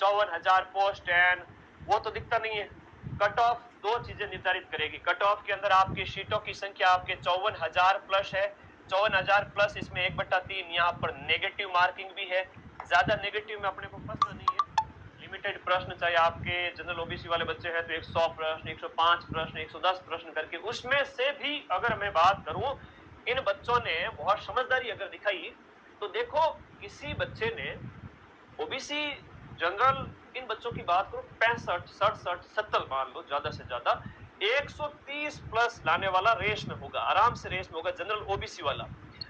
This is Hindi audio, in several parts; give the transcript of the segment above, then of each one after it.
54,000 पोस्ट एंड वो तो दिखता नहीं है। कट ऑफ दो चीजें निर्धारित करेगी। कट ऑफ के अंदर आपकी सीटों की संख्या आपके 54,000 प्लस है, 54,000 प्लस इसमें 1/3 यहाँ पर नेगेटिव मार्किंग भी है। ज्यादा नेगेटिव में अपने को फंसना नहीं है। लिमिटेड प्रश्न, चाहे आपके जनरल ओबीसी वाले बच्चे हैं तो 100 प्रश्न, 105 प्रश्न, 110 प्रश्न करके, उसमें से भी अगर मैं बात करूं, इन बच्चों ने बहुत समझदारी अगर दिखाई तो देखो किसी बच्चे ने ओबीसी जनरल, इन बच्चों की बात करो 65, 67, 70 मान लो ज्यादा से ज्यादा 130 प्लस लाने वाला रेस में होगा, आराम से रेस में होगा जनरल ओबीसी वाला।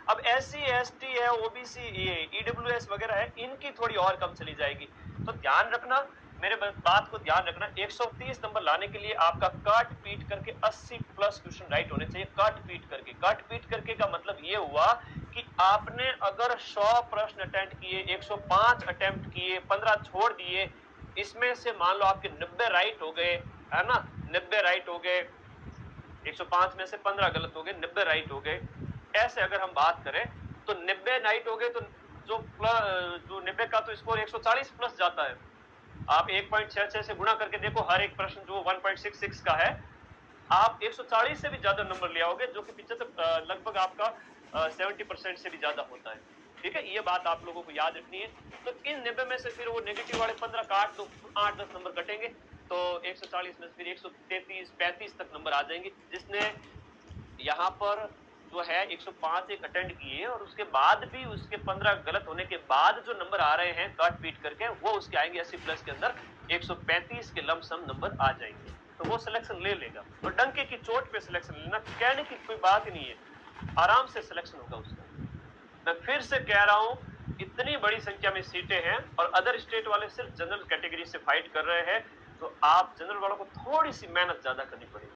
अब एससी एसटी है, ओबीसी, ईडब्ल्यूएस वगैरह है, इनकी थोड़ी और कम चली जाएगी। तो ध्यान रखना, मेरे बात को ध्यान रखना, 130 नंबर लाने के लिए आपका काट पीट करके 80 प्लस क्वेश्चन राइट होने चाहिए। काट पीट करके, काट पीट करके का मतलब ये हुआ कि आपने अगर 100 प्रश्न अटेम्प्ट किए, 105 अटेम्प्ट किए, 15 छोड़ दिए, इसमें से मान लो आपके 90 राइट हो गए, है ना, 90 राइट हो गए, 105 में से 15 गलत हो गए, 90 राइट हो गए। ऐसे अगर हम बात करें तो 90 राइट हो गए तो जो 90 का तो स्कोर 140 प्लस जाता है। आप 1.66 से गुणा करके देखो, हर एक प्रश्न जो 1.66 का है, आप 140 से भी ज्यादा नंबर ले आओगे, जो कि 75 लगभग आपका 70% से भी ज्यादा होता है। ठीक है, ये बात आप लोगों को याद रखनी है। तो इन 90 में से फिर वो नेगेटिव वाले 15 काट दो, 8-10 नंबर कटेंगे, तो 140 में से फिर 133-35 तक नंबर आ जाएंगे। जिसने यहाँ पर जो है 105 एक अटेंड किए और उसके बाद भी उसके 15 गलत होने के बाद जो नंबर आ रहे हैं काट पीट करके, वो उसके आएंगे 80 प्लस के अंदर 135 के लमसम नंबर आ जाएंगे, तो वो सिलेक्शन ले लेगा। और डंके की चोट पे सिलेक्शन लेना, कहने की कोई बात ही नहीं है, आराम से सिलेक्शन होगा उसका। मैं फिर से कह रहा हूं, इतनी बड़ी संख्या में सीटें हैं और अदर स्टेट वाले सिर्फ जनरल कैटेगरी से फाइट कर रहे हैं, तो आप जनरल वालों को थोड़ी सी मेहनत ज्यादा करनी पड़ेगी।